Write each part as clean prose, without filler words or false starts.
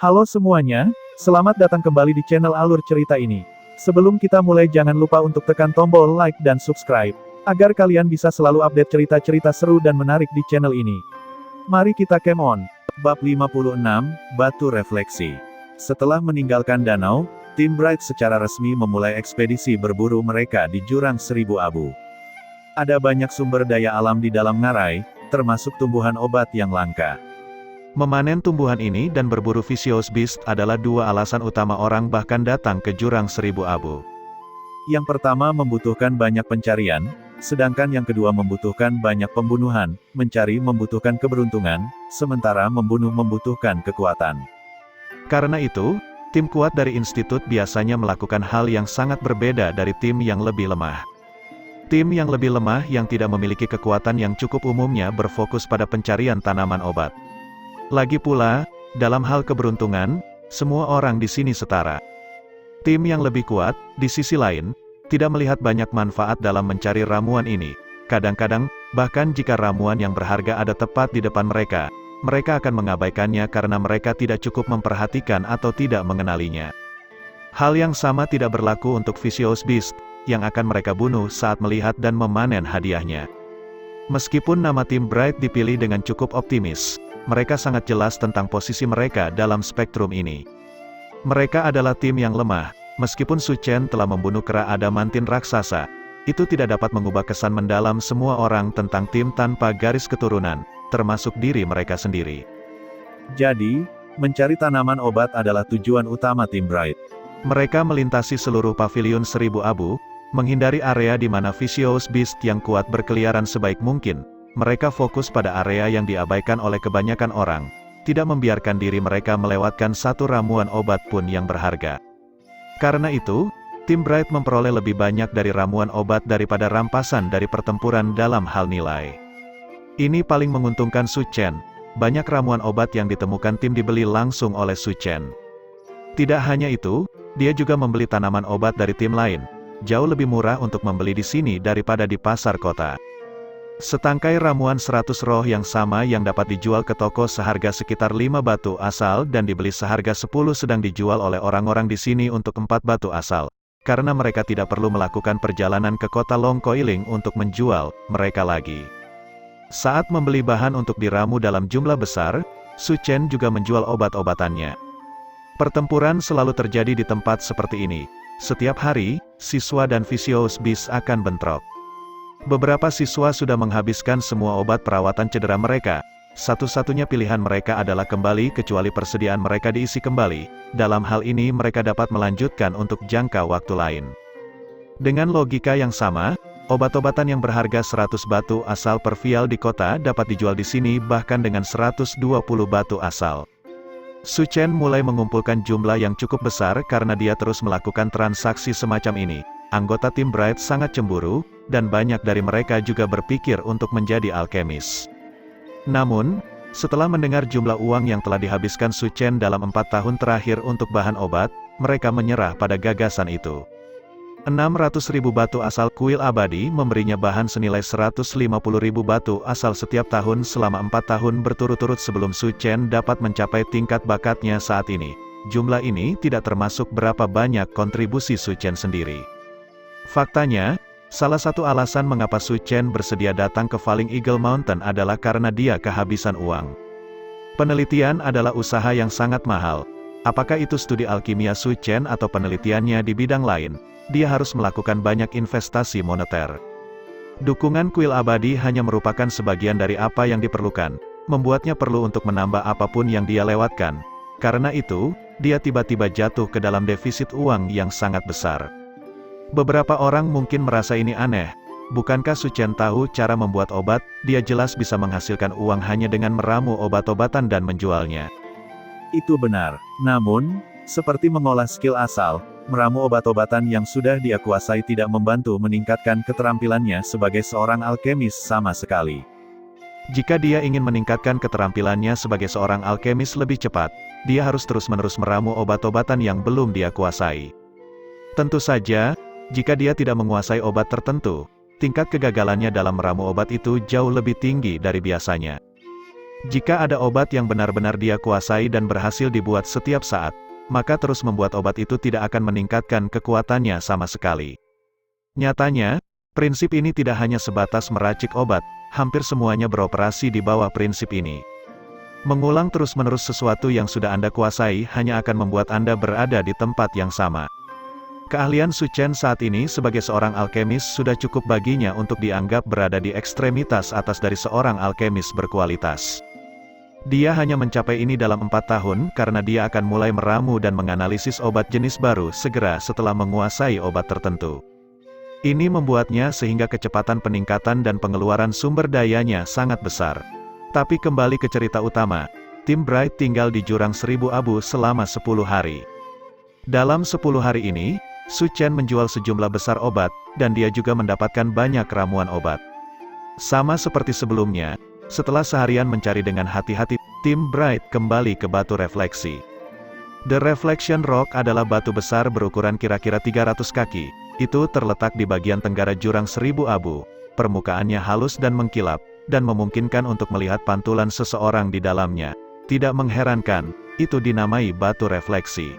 Halo semuanya, selamat datang kembali di channel Alur Cerita ini. Sebelum kita mulai jangan lupa untuk tekan tombol like dan subscribe, agar kalian bisa selalu update cerita-cerita seru dan menarik di channel ini. Mari kita game on. Bab 56, Batu Refleksi. Setelah meninggalkan danau, tim Bright secara resmi memulai ekspedisi berburu mereka di Jurang Seribu Abu. Ada banyak sumber daya alam di dalam ngarai, termasuk tumbuhan obat yang langka. Memanen tumbuhan ini dan berburu Vicious Beast adalah dua alasan utama orang bahkan datang ke Jurang Seribu Abu. Yang pertama membutuhkan banyak pencarian, sedangkan yang kedua membutuhkan banyak pembunuhan. Mencari membutuhkan keberuntungan, sementara membunuh membutuhkan kekuatan. Karena itu, tim kuat dari institut biasanya melakukan hal yang sangat berbeda dari tim yang lebih lemah. Tim yang lebih lemah yang tidak memiliki kekuatan yang cukup umumnya berfokus pada pencarian tanaman obat. Lagi pula, dalam hal keberuntungan, semua orang di sini setara. Tim yang lebih kuat, di sisi lain, tidak melihat banyak manfaat dalam mencari ramuan ini. Kadang-kadang, bahkan jika ramuan yang berharga ada tepat di depan mereka, mereka akan mengabaikannya karena mereka tidak cukup memperhatikan atau tidak mengenalinya. Hal yang sama tidak berlaku untuk Vicious Beast, yang akan mereka bunuh saat melihat dan memanen hadiahnya. Meskipun nama tim Bright dipilih dengan cukup optimis, mereka sangat jelas tentang posisi mereka dalam spektrum ini. Mereka adalah tim yang lemah, meskipun Su Chen telah membunuh kera adamantin raksasa, itu tidak dapat mengubah kesan mendalam semua orang tentang tim tanpa garis keturunan, termasuk diri mereka sendiri. Jadi, mencari tanaman obat adalah tujuan utama tim Bright. Mereka melintasi seluruh pavilion Seribu Abu, menghindari area di mana Vicious Beast yang kuat berkeliaran sebaik mungkin. Mereka fokus pada area yang diabaikan oleh kebanyakan orang, tidak membiarkan diri mereka melewatkan satu ramuan obat pun yang berharga. Karena itu, tim Bright memperoleh lebih banyak dari ramuan obat daripada rampasan dari pertempuran dalam hal nilai. Ini paling menguntungkan Su Chen, banyak ramuan obat yang ditemukan tim dibeli langsung oleh Su Chen. Tidak hanya itu, dia juga membeli tanaman obat dari tim lain, jauh lebih murah untuk membeli di sini daripada di pasar kota. Setangkai ramuan 100 roh yang sama yang dapat dijual ke toko seharga sekitar 5 batu asal dan dibeli seharga 10 sedang dijual oleh orang-orang di sini untuk 4 batu asal. Karena mereka tidak perlu melakukan perjalanan ke kota Long Coiling untuk menjual mereka lagi. Saat membeli bahan untuk diramu dalam jumlah besar, Su Chen juga menjual obat-obatannya. Pertempuran selalu terjadi di tempat seperti ini. Setiap hari, siswa dan Vicious Beast akan bentrok. Beberapa siswa sudah menghabiskan semua obat perawatan cedera mereka. Satu-satunya pilihan mereka adalah kembali kecuali persediaan mereka diisi kembali. Dalam hal ini mereka dapat melanjutkan untuk jangka waktu lain. Dengan logika yang sama, obat-obatan yang berharga 100 batu asal per vial di kota dapat dijual di sini bahkan dengan 120 batu asal. Su Chen mulai mengumpulkan jumlah yang cukup besar karena dia terus melakukan transaksi semacam ini. Anggota tim Bright sangat cemburu, dan banyak dari mereka juga berpikir untuk menjadi alkemis. Namun, setelah mendengar jumlah uang yang telah dihabiskan Su Chen dalam 4 tahun terakhir untuk bahan obat, mereka menyerah pada gagasan itu. 600.000 batu asal kuil abadi memberinya bahan senilai 150.000 batu asal setiap tahun selama 4 tahun berturut-turut sebelum Su Chen dapat mencapai tingkat bakatnya saat ini. Jumlah ini tidak termasuk berapa banyak kontribusi Su Chen sendiri. Faktanya, salah satu alasan mengapa Su Chen bersedia datang ke Falling Eagle Mountain adalah karena dia kehabisan uang. Penelitian adalah usaha yang sangat mahal. Apakah itu studi alkimia Su Chen atau penelitiannya di bidang lain, dia harus melakukan banyak investasi moneter. Dukungan kuil abadi hanya merupakan sebagian dari apa yang diperlukan, membuatnya perlu untuk menambah apapun yang dia lewatkan. Karena itu, dia tiba-tiba jatuh ke dalam defisit uang yang sangat besar. Beberapa orang mungkin merasa ini aneh. Bukankah Su Chen tahu cara membuat obat? Dia jelas bisa menghasilkan uang hanya dengan meramu obat-obatan dan menjualnya. Itu benar. Namun, seperti mengolah skill asal, meramu obat-obatan yang sudah dia kuasai tidak membantu meningkatkan keterampilannya sebagai seorang alkemis sama sekali. Jika dia ingin meningkatkan keterampilannya sebagai seorang alkemis lebih cepat, dia harus terus-menerus meramu obat-obatan yang belum dia kuasai. Tentu saja, jika dia tidak menguasai obat tertentu, tingkat kegagalannya dalam meramu obat itu jauh lebih tinggi dari biasanya. Jika ada obat yang benar-benar dia kuasai dan berhasil dibuat setiap saat, maka terus membuat obat itu tidak akan meningkatkan kekuatannya sama sekali. Nyatanya, prinsip ini tidak hanya sebatas meracik obat, hampir semuanya beroperasi di bawah prinsip ini. Mengulang terus-menerus sesuatu yang sudah Anda kuasai hanya akan membuat Anda berada di tempat yang sama. Keahlian Su Chen saat ini sebagai seorang alkemis sudah cukup baginya untuk dianggap berada di ekstremitas atas dari seorang alkemis berkualitas. Dia hanya mencapai ini dalam 4 tahun karena dia akan mulai meramu dan menganalisis obat jenis baru segera setelah menguasai obat tertentu. Ini membuatnya sehingga kecepatan peningkatan dan pengeluaran sumber dayanya sangat besar. Tapi kembali ke cerita utama, tim Bright tinggal di Jurang Seribu Abu selama 10 hari. Dalam 10 hari ini, Su Chen menjual sejumlah besar obat, dan dia juga mendapatkan banyak ramuan obat. Sama seperti sebelumnya, setelah seharian mencari dengan hati-hati, tim Bright kembali ke batu refleksi. The Reflection Rock adalah batu besar berukuran kira-kira 300 kaki. Itu terletak di bagian tenggara Jurang Seribu Abu. Permukaannya halus dan mengkilap, dan memungkinkan untuk melihat pantulan seseorang di dalamnya. Tidak mengherankan, itu dinamai batu refleksi.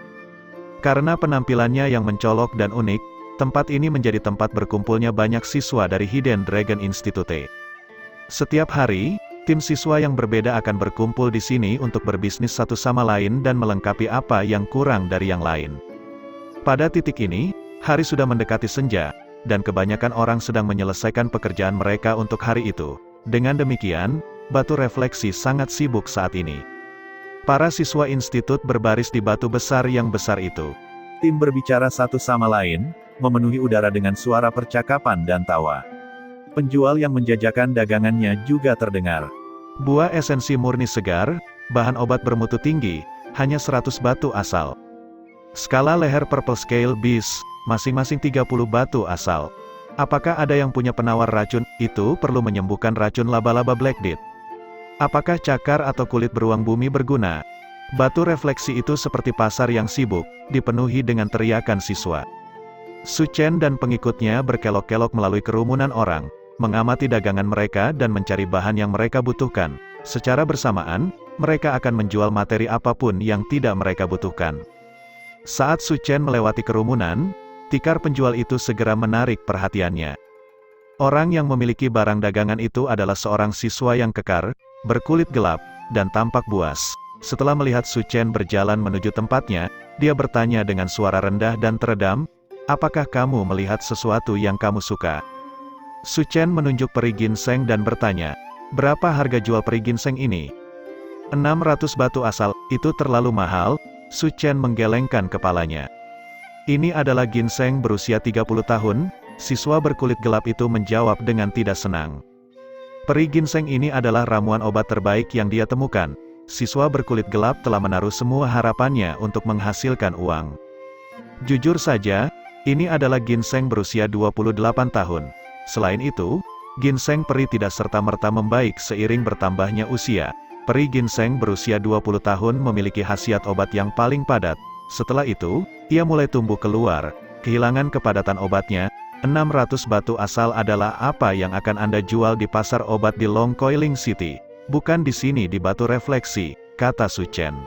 Karena penampilannya yang mencolok dan unik, tempat ini menjadi tempat berkumpulnya banyak siswa dari Hidden Dragon Institute. Setiap hari, tim siswa yang berbeda akan berkumpul di sini untuk berbisnis satu sama lain dan melengkapi apa yang kurang dari yang lain. Pada titik ini, hari sudah mendekati senja, dan kebanyakan orang sedang menyelesaikan pekerjaan mereka untuk hari itu. Dengan demikian, batu refleksi sangat sibuk saat ini. Para siswa institut berbaris di batu besar yang besar itu. Tim berbicara satu sama lain, memenuhi udara dengan suara percakapan dan tawa. Penjual yang menjajakan dagangannya juga terdengar. Buah esensi murni segar, bahan obat bermutu tinggi, hanya 100 batu asal. Skala leher Purple Scale Beast, masing-masing 30 batu asal. Apakah ada yang punya penawar racun, itu perlu menyembuhkan racun laba-laba Black Death? Apakah cakar atau kulit beruang bumi berguna? Batu refleksi itu seperti pasar yang sibuk, dipenuhi dengan teriakan siswa. Su Chen dan pengikutnya berkelok-kelok melalui kerumunan orang, mengamati dagangan mereka dan mencari bahan yang mereka butuhkan. Secara bersamaan, mereka akan menjual materi apapun yang tidak mereka butuhkan. Saat Su Chen melewati kerumunan, tikar penjual itu segera menarik perhatiannya. Orang yang memiliki barang dagangan itu adalah seorang siswa yang kekar, berkulit gelap, dan tampak buas. Setelah melihat Su Chen berjalan menuju tempatnya, dia bertanya dengan suara rendah dan teredam, "Apakah kamu melihat sesuatu yang kamu suka?" Su Chen menunjuk peri ginseng dan bertanya, "Berapa harga jual peri ginseng ini?" 600 batu asal, itu terlalu mahal. Su Chen menggelengkan kepalanya. Ini adalah ginseng berusia 30 tahun, siswa berkulit gelap itu menjawab dengan tidak senang. Peri ginseng ini adalah ramuan obat terbaik yang dia temukan. Siswa berkulit gelap telah menaruh semua harapannya untuk menghasilkan uang. Jujur saja, ini adalah ginseng berusia 28 tahun. Selain itu, ginseng peri tidak serta-merta membaik seiring bertambahnya usia. Peri ginseng berusia 20 tahun memiliki khasiat obat yang paling padat. Setelah itu, ia mulai tumbuh keluar, kehilangan kepadatan obatnya. 600 batu asal adalah apa yang akan Anda jual di pasar obat di Long Coiling City. Bukan di sini di batu refleksi, kata Su Chen.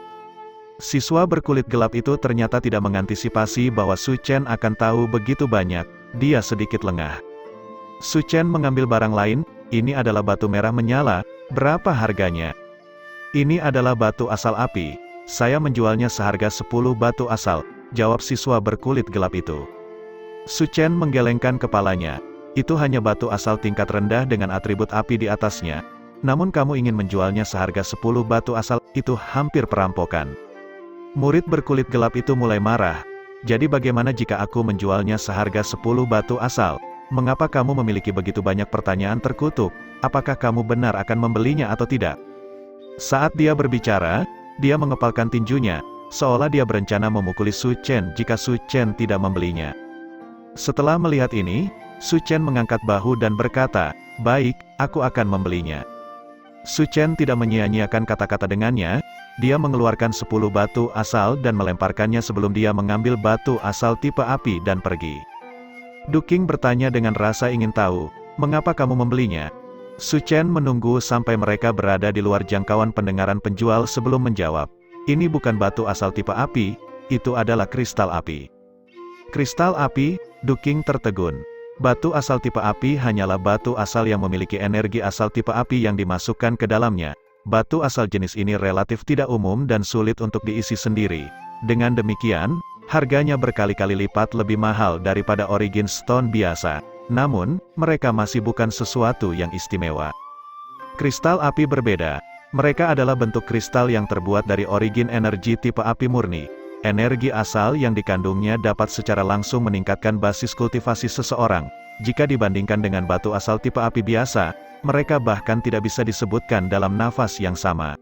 Siswa berkulit gelap itu ternyata tidak mengantisipasi bahwa Su Chen akan tahu begitu banyak. Dia sedikit lengah. Su Chen mengambil barang lain. Ini adalah batu merah menyala. Berapa harganya? Ini adalah batu asal api. Saya menjualnya seharga 10 batu asal, jawab siswa berkulit gelap itu. Su Chen menggelengkan kepalanya. Itu hanya batu asal tingkat rendah dengan atribut api di atasnya. Namun kamu ingin menjualnya seharga 10 batu asal, itu hampir perampokan. Murid berkulit gelap itu mulai marah. Jadi bagaimana jika aku menjualnya seharga 10 batu asal? Mengapa kamu memiliki begitu banyak pertanyaan terkutuk? Apakah kamu benar akan membelinya atau tidak? Saat dia berbicara, dia mengepalkan tinjunya, seolah dia berencana memukuli Su Chen jika Su Chen tidak membelinya. Setelah melihat ini, Su Chen mengangkat bahu dan berkata, "Baik, aku akan membelinya." Su Chen tidak menyia-nyiakan kata-kata dengannya, dia mengeluarkan 10 batu asal dan melemparkannya sebelum dia mengambil batu asal tipe api dan pergi. Du Qing bertanya dengan rasa ingin tahu, "Mengapa kamu membelinya?" Su Chen menunggu sampai mereka berada di luar jangkauan pendengaran penjual sebelum menjawab. Ini bukan batu asal tipe api, itu adalah kristal api. Kristal api, Du King tertegun. Batu asal tipe api hanyalah batu asal yang memiliki energi asal tipe api yang dimasukkan ke dalamnya. Batu asal jenis ini relatif tidak umum dan sulit untuk diisi sendiri. Dengan demikian, harganya berkali-kali lipat lebih mahal daripada origin stone biasa. Namun, mereka masih bukan sesuatu yang istimewa. Kristal api berbeda. Mereka adalah bentuk kristal yang terbuat dari origin energi tipe api murni. Energi asal yang dikandungnya dapat secara langsung meningkatkan basis kultivasi seseorang. Jika dibandingkan dengan batu asal tipe api biasa, mereka bahkan tidak bisa disebutkan dalam nafas yang sama.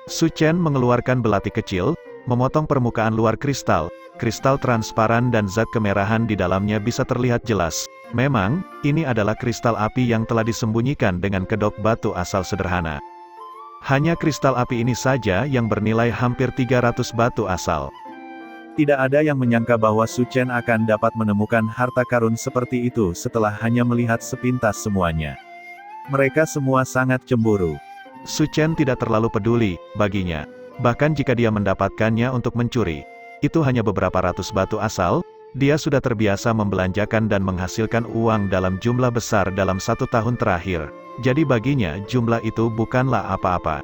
Su Chen mengeluarkan belati kecil, memotong permukaan luar kristal. Kristal transparan dan zat kemerahan di dalamnya bisa terlihat jelas. Memang, ini adalah kristal api yang telah disembunyikan dengan kedok batu asal sederhana. Hanya kristal api ini saja yang bernilai hampir 300 batu asal. Tidak ada yang menyangka bahwa Su Chen akan dapat menemukan harta karun seperti itu setelah hanya melihat sepintas semuanya. Mereka semua sangat cemburu. Su Chen tidak terlalu peduli, baginya. Bahkan jika dia mendapatkannya untuk mencuri, itu hanya beberapa ratus batu asal, dia sudah terbiasa membelanjakan dan menghasilkan uang dalam jumlah besar dalam 1 tahun terakhir. Jadi baginya jumlah itu bukanlah apa-apa.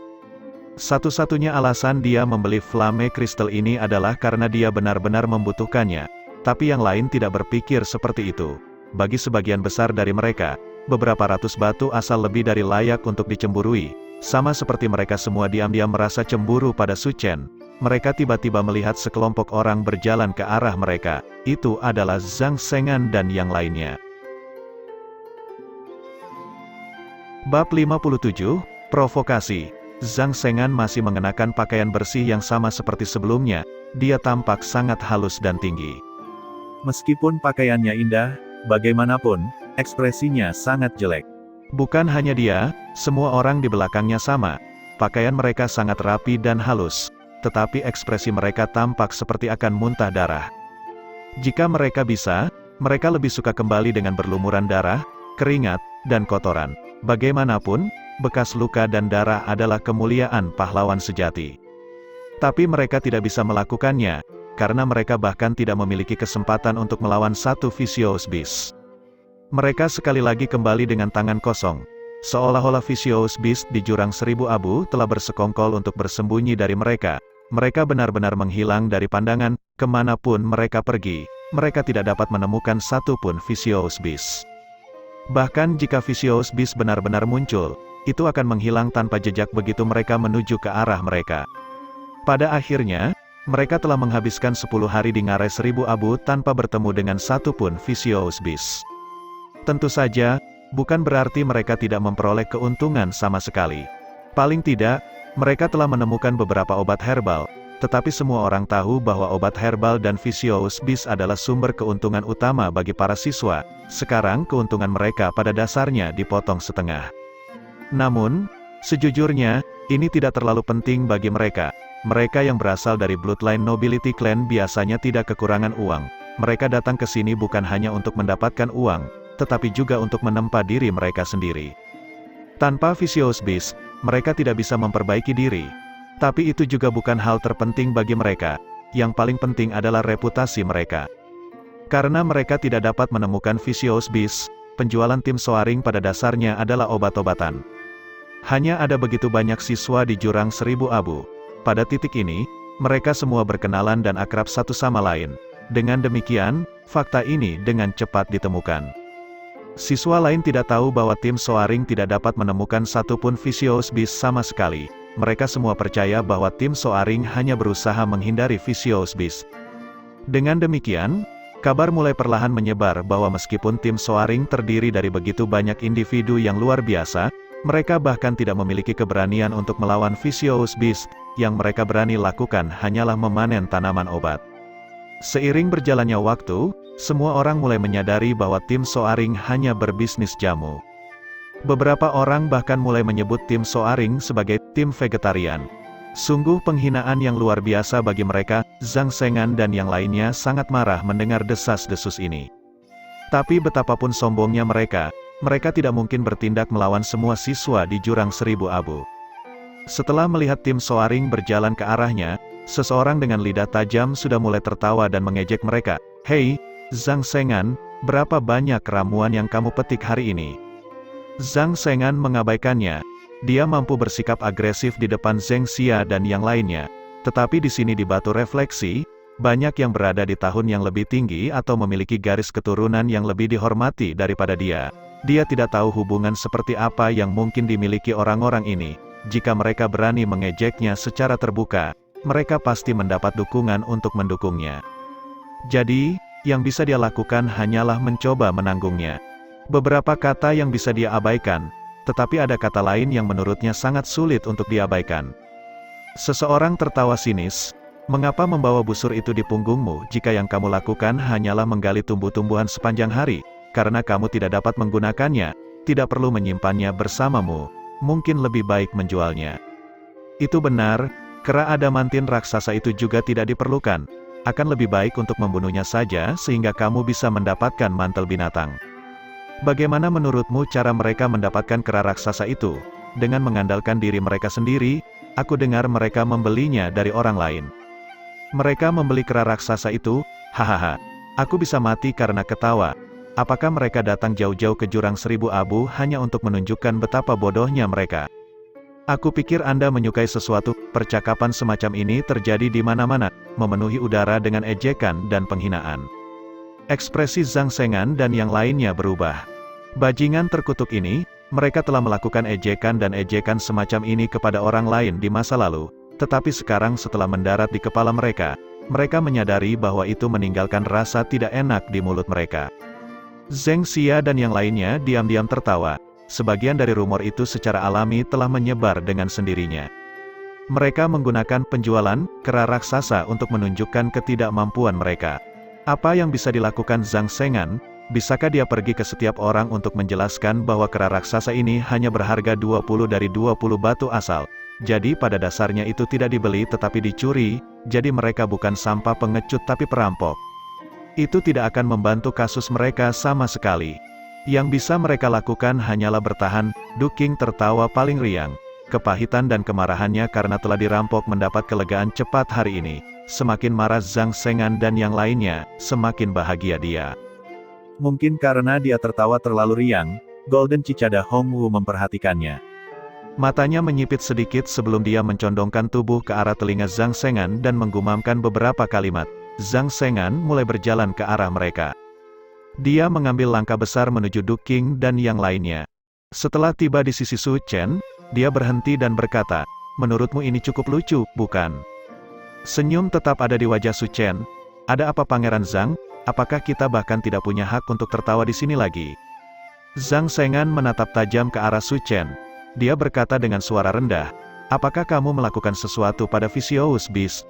Satu-satunya alasan dia membeli flame crystal ini adalah karena dia benar-benar membutuhkannya. Tapi yang lain tidak berpikir seperti itu. Bagi sebagian besar dari mereka, beberapa ratus batu asal lebih dari layak untuk dicemburui. Sama seperti mereka semua diam-diam merasa cemburu pada Su Chen. Mereka tiba-tiba melihat sekelompok orang berjalan ke arah mereka. Itu adalah Zhang Shengan dan yang lainnya. Bab 57, Provokasi. Zhang Shengan masih mengenakan pakaian bersih yang sama seperti sebelumnya. Dia tampak sangat halus dan tinggi. Meskipun pakaiannya indah, bagaimanapun, ekspresinya sangat jelek. Bukan hanya dia, semua orang di belakangnya sama. Pakaian mereka sangat rapi dan halus. Tetapi ekspresi mereka tampak seperti akan muntah darah. Jika mereka bisa, mereka lebih suka kembali dengan berlumuran darah, keringat, dan kotoran. Bagaimanapun, bekas luka dan darah adalah kemuliaan pahlawan sejati. Tapi mereka tidak bisa melakukannya, karena mereka bahkan tidak memiliki kesempatan untuk melawan satu Vicious Beast. Mereka sekali lagi kembali dengan tangan kosong. Seolah-olah Vicious Beast di jurang 1000 abu telah bersekongkol untuk bersembunyi dari mereka. Mereka benar-benar menghilang dari pandangan, kemanapun mereka pergi, mereka tidak dapat menemukan satupun Vicious Beast. Bahkan jika Vicious Beast benar-benar muncul, itu akan menghilang tanpa jejak begitu mereka menuju ke arah mereka. Pada akhirnya, mereka telah menghabiskan 10 hari di ngarai 1000 abu tanpa bertemu dengan satupun Vicious Beast. Tentu saja, bukan berarti mereka tidak memperoleh keuntungan sama sekali. Paling tidak, mereka telah menemukan beberapa obat herbal, tetapi semua orang tahu bahwa obat herbal dan Vicious Beast adalah sumber keuntungan utama bagi para siswa. Sekarang keuntungan mereka pada dasarnya dipotong setengah. Namun, sejujurnya, ini tidak terlalu penting bagi mereka. Mereka yang berasal dari Bloodline Nobility Clan biasanya tidak kekurangan uang. Mereka datang ke sini bukan hanya untuk mendapatkan uang, tetapi juga untuk menempa diri mereka sendiri. Tanpa Vicious Beast, mereka tidak bisa memperbaiki diri. Tapi itu juga bukan hal terpenting bagi mereka. Yang paling penting adalah reputasi mereka. Karena mereka tidak dapat menemukan Vicious Beast, penjualan tim Soaring pada dasarnya adalah obat-obatan. Hanya ada begitu banyak siswa di jurang 1000 abu. Pada titik ini, mereka semua berkenalan dan akrab satu sama lain. Dengan demikian, fakta ini dengan cepat ditemukan. Siswa lain tidak tahu bahwa tim Soaring tidak dapat menemukan satupun Vicious Beast sama sekali. Mereka semua percaya bahwa tim Soaring hanya berusaha menghindari Vicious Beast. Dengan demikian, kabar mulai perlahan menyebar bahwa meskipun tim Soaring terdiri dari begitu banyak individu yang luar biasa, mereka bahkan tidak memiliki keberanian untuk melawan Vicious Beast. Yang mereka berani lakukan hanyalah memanen tanaman obat. Seiring berjalannya waktu, semua orang mulai menyadari bahwa tim Soaring hanya berbisnis jamu. Beberapa orang bahkan mulai menyebut tim Soaring sebagai tim vegetarian. Sungguh penghinaan yang luar biasa bagi mereka. Zhang Shengan dan yang lainnya sangat marah mendengar desas-desus ini. Tapi betapapun sombongnya mereka Mereka tidak mungkin bertindak melawan semua siswa di jurang 1000 abu. Setelah melihat tim Soaring berjalan ke arahnya, seseorang dengan lidah tajam sudah mulai tertawa dan mengejek mereka. "Hei, Zhang Sengan, berapa banyak ramuan yang kamu petik hari ini?" Zhang Sengan mengabaikannya. Dia mampu bersikap agresif di depan Zheng Xia dan yang lainnya. Tetapi di sini di Batu Refleksi, banyak yang berada di tahun yang lebih tinggi atau memiliki garis keturunan yang lebih dihormati daripada dia. Dia tidak tahu hubungan seperti apa yang mungkin dimiliki orang-orang ini. Jika mereka berani mengejeknya secara terbuka, mereka pasti mendapat dukungan untuk mendukungnya. Jadi, yang bisa dia lakukan hanyalah mencoba menanggungnya. Beberapa kata yang bisa dia abaikan, tetapi ada kata lain yang menurutnya sangat sulit untuk diabaikan. Seseorang tertawa sinis. "Mengapa membawa busur itu di punggungmu jika yang kamu lakukan hanyalah menggali tumbuh-tumbuhan sepanjang hari? Karena kamu tidak dapat menggunakannya, tidak perlu menyimpannya bersamamu, mungkin lebih baik menjualnya." Itu benar, kera adamantin raksasa itu juga tidak diperlukan. Akan lebih baik untuk membunuhnya saja sehingga kamu bisa mendapatkan mantel binatang. Bagaimana menurutmu cara mereka mendapatkan kera raksasa itu? Dengan mengandalkan diri mereka sendiri, aku dengar mereka membelinya dari orang lain. Mereka membeli kera raksasa itu, hahaha. Aku bisa mati karena ketawa. Apakah mereka datang jauh-jauh ke jurang 1000 abu hanya untuk menunjukkan betapa bodohnya mereka? Aku pikir Anda menyukai sesuatu. Percakapan semacam ini terjadi di mana-mana, memenuhi udara dengan ejekan dan penghinaan. Ekspresi Zhang Sengan dan yang lainnya berubah. Bajingan terkutuk ini, mereka telah melakukan ejekan dan ejekan semacam ini kepada orang lain di masa lalu, tetapi sekarang setelah mendarat di kepala mereka, mereka menyadari bahwa itu meninggalkan rasa tidak enak di mulut mereka. Zheng Xia dan yang lainnya diam-diam tertawa. Sebagian dari rumor itu secara alami telah menyebar dengan sendirinya. Mereka menggunakan penjualan kera raksasa untuk menunjukkan ketidakmampuan mereka. Apa yang bisa dilakukan Zhang Sengan? Bisakah dia pergi ke setiap orang untuk menjelaskan bahwa kera raksasa ini hanya berharga 20 dari 20 batu asal? Jadi pada dasarnya itu tidak dibeli tetapi dicuri, jadi mereka bukan sampah pengecut tapi perampok. Itu tidak akan membantu kasus mereka sama sekali. Yang bisa mereka lakukan hanyalah bertahan. Du Qing tertawa paling riang. Kepahitan dan kemarahannya karena telah dirampok mendapat kelegaan cepat hari ini. Semakin marah Zhang Sengan dan yang lainnya, semakin bahagia dia. Mungkin karena dia tertawa terlalu riang, Golden Cicada Hong Wu memperhatikannya. Matanya menyipit sedikit sebelum dia mencondongkan tubuh ke arah telinga Zhang Sengan dan menggumamkan beberapa kalimat. Zhang Sengan mulai berjalan ke arah mereka. Dia mengambil langkah besar menuju Du Qing dan yang lainnya. Setelah tiba di sisi Su Chen, dia berhenti dan berkata, "Menurutmu ini cukup lucu, bukan?" Senyum tetap ada di wajah Su Chen. "Ada apa Pangeran Zhang? Apakah kita bahkan tidak punya hak untuk tertawa di sini lagi?" Zhang Sengan menatap tajam ke arah Su Chen. Dia berkata dengan suara rendah, "Apakah kamu melakukan sesuatu pada Vicious Beast?"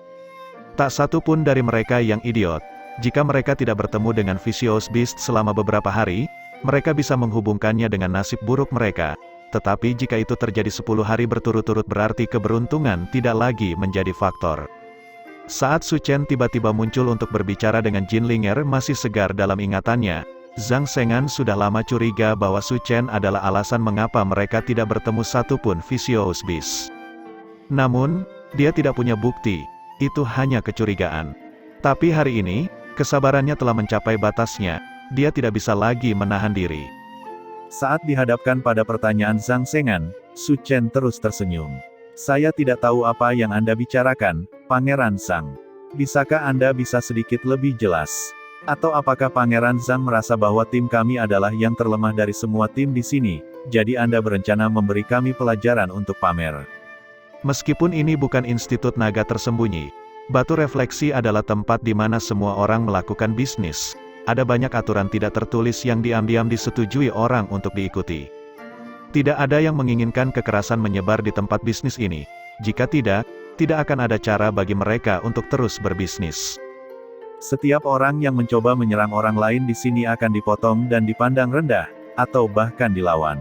Tak satu pun dari mereka yang idiot. Jika mereka tidak bertemu dengan Vicious Beast selama beberapa hari, mereka bisa menghubungkannya dengan nasib buruk mereka. Tetapi jika itu terjadi 10 hari berturut-turut berarti keberuntungan tidak lagi menjadi faktor. Saat Su Chen tiba-tiba muncul untuk berbicara dengan Jin Linger masih segar dalam ingatannya, Zhang Sengan sudah lama curiga bahwa Su Chen adalah alasan mengapa mereka tidak bertemu satupun Vicious Beast. Namun, dia tidak punya bukti. Itu hanya kecurigaan. Tapi hari ini, kesabarannya telah mencapai batasnya. Dia tidak bisa lagi menahan diri. Saat dihadapkan pada pertanyaan Zhang Sengan, Su Chen terus tersenyum. "Saya tidak tahu apa yang Anda bicarakan, Pangeran Zhang. Bisakah Anda bisa sedikit lebih jelas? Atau apakah Pangeran Zhang merasa bahwa tim kami adalah yang terlemah dari semua tim di sini, jadi Anda berencana memberi kami pelajaran untuk pamer?" Meskipun ini bukan institut naga tersembunyi, Batu Refleksi adalah tempat di mana semua orang melakukan bisnis. Ada banyak aturan tidak tertulis yang diam-diam disetujui orang untuk diikuti. Tidak ada yang menginginkan kekerasan menyebar di tempat bisnis ini. Jika tidak akan ada cara bagi mereka untuk terus berbisnis. Setiap orang yang mencoba menyerang orang lain di sini akan dipotong dan dipandang rendah, atau bahkan dilawan.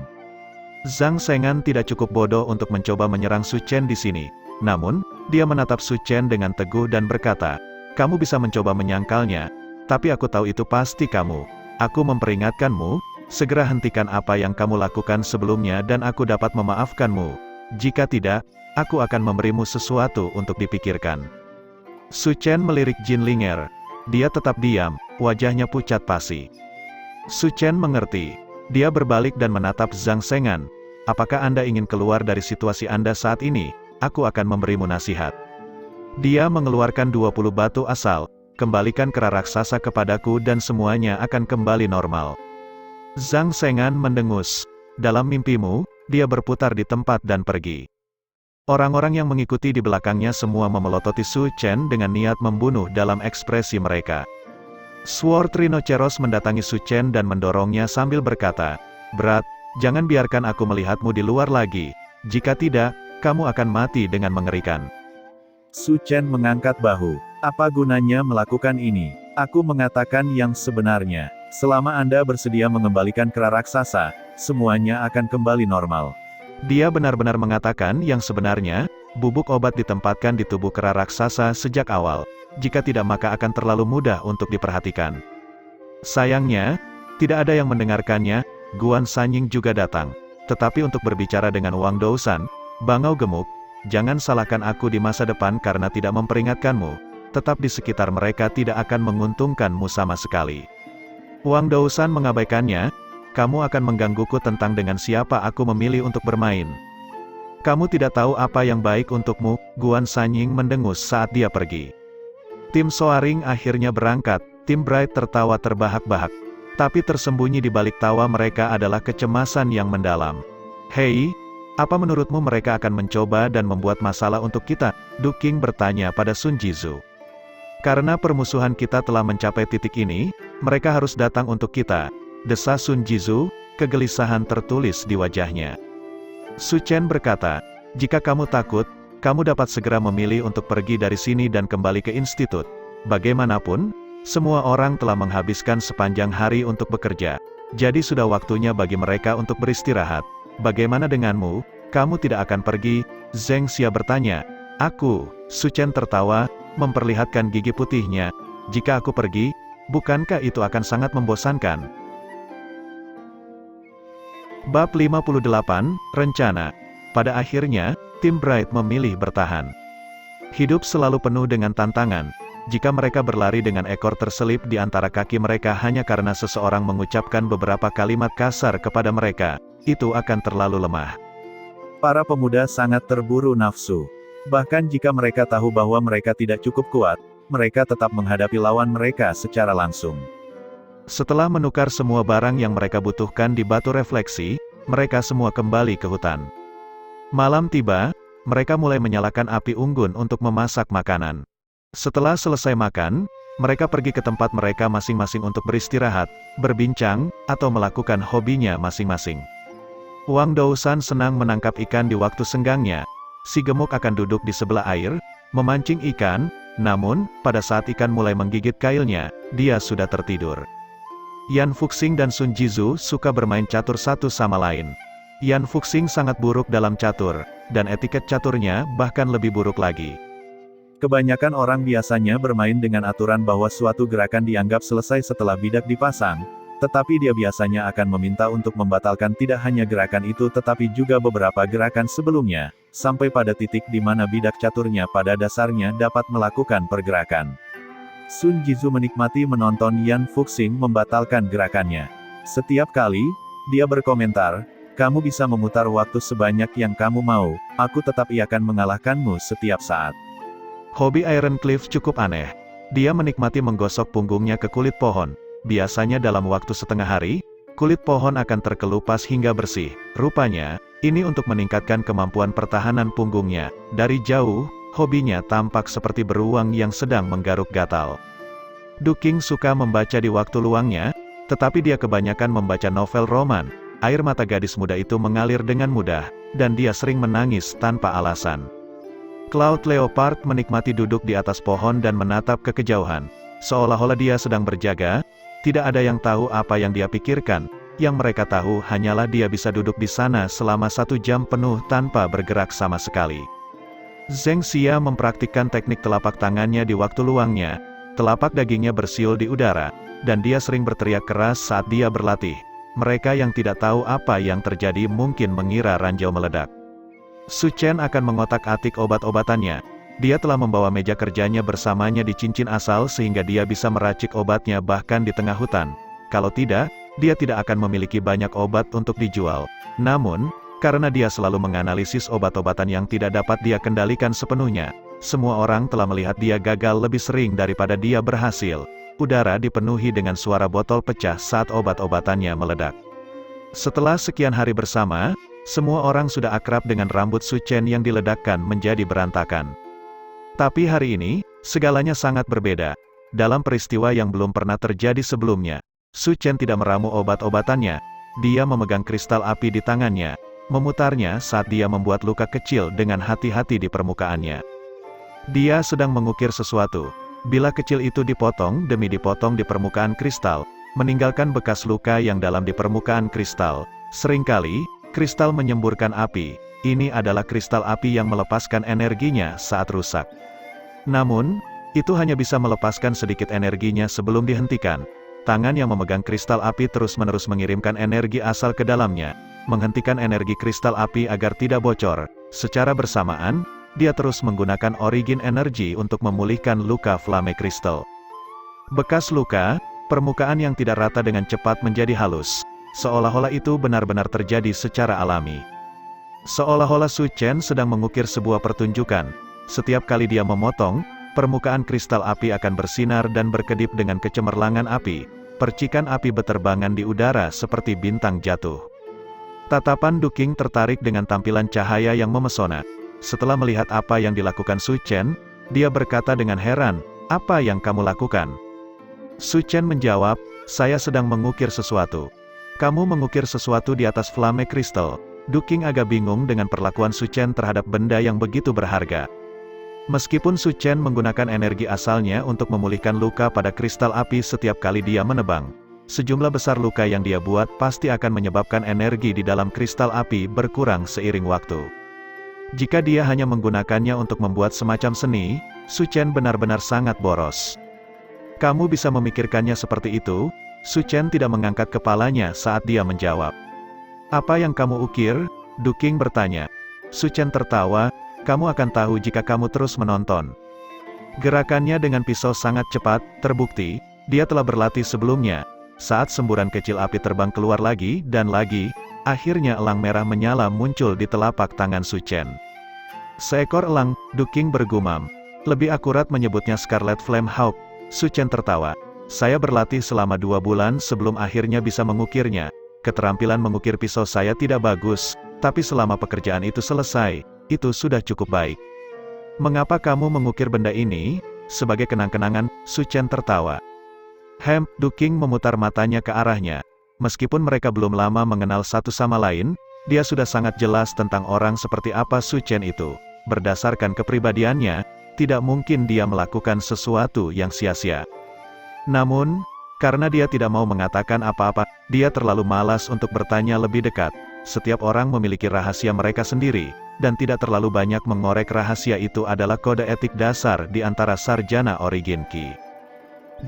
Zhang Sengan tidak cukup bodoh untuk mencoba menyerang Su Chen di sini. Namun, dia menatap Su Chen dengan teguh dan berkata, "Kamu bisa mencoba menyangkalnya, tapi aku tahu itu pasti kamu. Aku memperingatkanmu, segera hentikan apa yang kamu lakukan sebelumnya dan aku dapat memaafkanmu. Jika tidak, aku akan memberimu sesuatu untuk dipikirkan. Su Chen melirik Jin Linger. Dia tetap diam, wajahnya pucat pasi. Su Chen mengerti. Dia berbalik dan menatap Zhang Sengan. Apakah Anda ingin keluar dari situasi Anda saat ini? Aku akan memberimu nasihat. Dia mengeluarkan 20 batu asal. Kembalikan kera raksasa kepadaku dan semuanya akan kembali normal. Zhang Sengan mendengus. Dalam mimpimu, dia berputar di tempat dan pergi. Orang-orang yang mengikuti di belakangnya semua memelototi Su Chen dengan niat membunuh dalam ekspresi mereka. Sword Rhinoceros mendatangi Su Chen dan mendorongnya sambil berkata, "Berat, jangan biarkan aku melihatmu di luar lagi. Jika tidak, kamu akan mati dengan mengerikan." Su Chen mengangkat bahu. Apa gunanya melakukan ini? Aku mengatakan yang sebenarnya. Selama Anda bersedia mengembalikan kera raksasa, semuanya akan kembali normal. Dia benar-benar mengatakan yang sebenarnya. Bubuk obat ditempatkan di tubuh kera raksasa sejak awal. Jika tidak maka akan terlalu mudah untuk diperhatikan. Sayangnya, tidak ada yang mendengarkannya. Guan Sanying juga datang. Tetapi untuk berbicara dengan Wang Dousan, bangau gemuk, jangan salahkan aku di masa depan karena tidak memperingatkanmu. Tetap di sekitar mereka tidak akan menguntungkanmu sama sekali. Wang Dousan mengabaikannya. Kamu akan menggangguku tentang dengan siapa aku memilih untuk bermain. Kamu tidak tahu apa yang baik untukmu. Guan Sanying mendengus saat dia pergi. Tim Soaring akhirnya berangkat. Tim Bright tertawa terbahak-bahak. Tapi tersembunyi di balik tawa mereka adalah kecemasan yang mendalam. Hei, apa menurutmu mereka akan mencoba dan membuat masalah untuk kita? Du King bertanya pada Sun Jizu. Karena permusuhan kita telah mencapai titik ini, mereka harus datang untuk kita. Desa Sun Jizu, kegelisahan tertulis di wajahnya. Su Chen berkata, jika kamu takut, kamu dapat segera memilih untuk pergi dari sini dan kembali ke institut. Bagaimanapun, semua orang telah menghabiskan sepanjang hari untuk bekerja. Jadi sudah waktunya bagi mereka untuk beristirahat. Bagaimana denganmu? Kamu tidak akan pergi? Zheng Xia bertanya. Aku, Su Chen tertawa, memperlihatkan gigi putihnya. Jika aku pergi, bukankah itu akan sangat membosankan? Bab 58, Rencana. Pada akhirnya, tim Bright memilih bertahan. Hidup selalu penuh dengan tantangan. Jika mereka berlari dengan ekor terselip di antara kaki mereka hanya karena seseorang mengucapkan beberapa kalimat kasar kepada mereka, itu akan terlalu lemah. Para pemuda sangat terburu nafsu. Bahkan jika mereka tahu bahwa mereka tidak cukup kuat, mereka tetap menghadapi lawan mereka secara langsung. Setelah menukar semua barang yang mereka butuhkan di batu refleksi, mereka semua kembali ke hutan. Malam tiba, mereka mulai menyalakan api unggun untuk memasak makanan. Setelah selesai makan, mereka pergi ke tempat mereka masing-masing untuk beristirahat, berbincang, atau melakukan hobinya masing-masing. Wang Dousan senang menangkap ikan di waktu senggangnya. Si gemuk akan duduk di sebelah air, memancing ikan, namun, pada saat ikan mulai menggigit kailnya, dia sudah tertidur. Yan Fuxing dan Sun Jizu suka bermain catur satu sama lain. Yan Fuxing sangat buruk dalam catur, dan etiket caturnya bahkan lebih buruk lagi. Kebanyakan orang biasanya bermain dengan aturan bahwa suatu gerakan dianggap selesai setelah bidak dipasang, tetapi dia biasanya akan meminta untuk membatalkan tidak hanya gerakan itu tetapi juga beberapa gerakan sebelumnya, sampai pada titik di mana bidak caturnya pada dasarnya dapat melakukan pergerakan. Sun Jizu menikmati menonton Yan Fuxing membatalkan gerakannya. Setiap kali, dia berkomentar, kamu bisa memutar waktu sebanyak yang kamu mau, aku tetap akan mengalahkanmu setiap saat. Hobi Iron Cliff cukup aneh. Dia menikmati menggosok punggungnya ke kulit pohon. Biasanya dalam waktu setengah hari, kulit pohon akan terkelupas hingga bersih. Rupanya, ini untuk meningkatkan kemampuan pertahanan punggungnya. Dari jauh, hobinya tampak seperti beruang yang sedang menggaruk gatal. Du King suka membaca di waktu luangnya, tetapi dia kebanyakan membaca novel roman. Air mata gadis muda itu mengalir dengan mudah, dan dia sering menangis tanpa alasan. Cloud Leopard menikmati duduk di atas pohon dan menatap ke kejauhan. Seolah-olah dia sedang berjaga, tidak ada yang tahu apa yang dia pikirkan. Yang mereka tahu hanyalah dia bisa duduk di sana selama 1 jam penuh tanpa bergerak sama sekali. Zheng Xia mempraktikkan teknik telapak tangannya di waktu luangnya. Telapak dagingnya bersiul di udara, dan dia sering berteriak keras saat dia berlatih. Mereka yang tidak tahu apa yang terjadi mungkin mengira ranjau meledak. Su Chen akan mengotak-atik obat-obatannya. Dia telah membawa meja kerjanya bersamanya di cincin asal sehingga dia bisa meracik obatnya bahkan di tengah hutan. Kalau tidak, dia tidak akan memiliki banyak obat untuk dijual. Namun, karena dia selalu menganalisis obat-obatan yang tidak dapat dia kendalikan sepenuhnya, semua orang telah melihat dia gagal lebih sering daripada dia berhasil. Udara dipenuhi dengan suara botol pecah saat obat-obatannya meledak. Setelah sekian hari bersama, semua orang sudah akrab dengan rambut Su Chen yang diledakkan menjadi berantakan. Tapi hari ini, segalanya sangat berbeda. Dalam peristiwa yang belum pernah terjadi sebelumnya, Su Chen tidak meramu obat-obatannya. Dia memegang kristal api di tangannya, memutarnya saat dia membuat luka kecil dengan hati-hati di permukaannya. Dia sedang mengukir sesuatu. Bila kecil itu dipotong demi dipotong di permukaan kristal, meninggalkan bekas luka yang dalam di permukaan kristal. Seringkali, kristal menyemburkan api. Ini adalah kristal api yang melepaskan energinya saat rusak. Namun, itu hanya bisa melepaskan sedikit energinya sebelum dihentikan. Tangan yang memegang kristal api terus-menerus mengirimkan energi asal ke dalamnya, menghentikan energi kristal api agar tidak bocor. Secara bersamaan, dia terus menggunakan origin energi untuk memulihkan luka flame crystal. Bekas luka, permukaan yang tidak rata dengan cepat menjadi halus. Seolah-olah itu benar-benar terjadi secara alami. Seolah-olah Su Chen sedang mengukir sebuah pertunjukan. Setiap kali dia memotong, permukaan kristal api akan bersinar dan berkedip dengan kecemerlangan api. Percikan api beterbangan di udara seperti bintang jatuh. Tatapan Du Qing tertarik dengan tampilan cahaya yang memesona. Setelah melihat apa yang dilakukan Su Chen, dia berkata dengan heran, "Apa yang kamu lakukan?" Su Chen menjawab, "Saya sedang mengukir sesuatu." "Kamu mengukir sesuatu di atas flame crystal?" Du Qing agak bingung dengan perlakuan Su Chen terhadap benda yang begitu berharga. Meskipun Su Chen menggunakan energi asalnya untuk memulihkan luka pada kristal api setiap kali dia menebang, sejumlah besar luka yang dia buat pasti akan menyebabkan energi di dalam kristal api berkurang seiring waktu. Jika dia hanya menggunakannya untuk membuat semacam seni, Su Chen benar-benar sangat boros. "Kamu bisa memikirkannya seperti itu?" Su Chen tidak mengangkat kepalanya saat dia menjawab. "Apa yang kamu ukir?" Du Qing bertanya. Su Chen tertawa, "Kamu akan tahu jika kamu terus menonton." Gerakannya dengan pisau sangat cepat, terbukti, dia telah berlatih sebelumnya. Saat semburan kecil api terbang keluar lagi dan lagi, akhirnya elang merah menyala muncul di telapak tangan Su Chen. "Seekor elang," Du Qing bergumam. "Lebih akurat menyebutnya Scarlet Flame Hawk." Su Chen tertawa. "Saya berlatih selama 2 bulan sebelum akhirnya bisa mengukirnya. Keterampilan mengukir pisau saya tidak bagus, tapi selama pekerjaan itu selesai, itu sudah cukup baik." "Mengapa kamu mengukir benda ini?" "Sebagai kenang-kenangan," Su Chen tertawa. Du Qing memutar matanya ke arahnya. Meskipun mereka belum lama mengenal satu sama lain, dia sudah sangat jelas tentang orang seperti apa Su Chen itu. Berdasarkan kepribadiannya, tidak mungkin dia melakukan sesuatu yang sia-sia. Namun, karena dia tidak mau mengatakan apa-apa, dia terlalu malas untuk bertanya lebih dekat. Setiap orang memiliki rahasia mereka sendiri, dan tidak terlalu banyak mengorek rahasia itu adalah kode etik dasar di antara sarjana Origin Qi.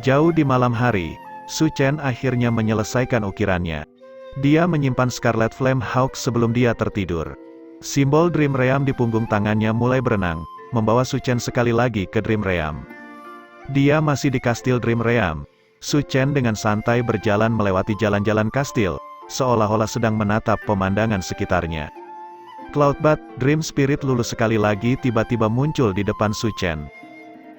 Jauh di malam hari, Su Chen akhirnya menyelesaikan ukirannya. Dia menyimpan Scarlet Flame Hawk sebelum dia tertidur. Simbol Dream Realm di punggung tangannya mulai berenang, membawa Su Chen sekali lagi ke Dream Realm. Dia masih di kastil Dream Realm. Su Chen dengan santai berjalan melewati jalan-jalan kastil, seolah-olah sedang menatap pemandangan sekitarnya. Cloudbat, Dream Spirit lulus sekali lagi tiba-tiba muncul di depan Su Chen.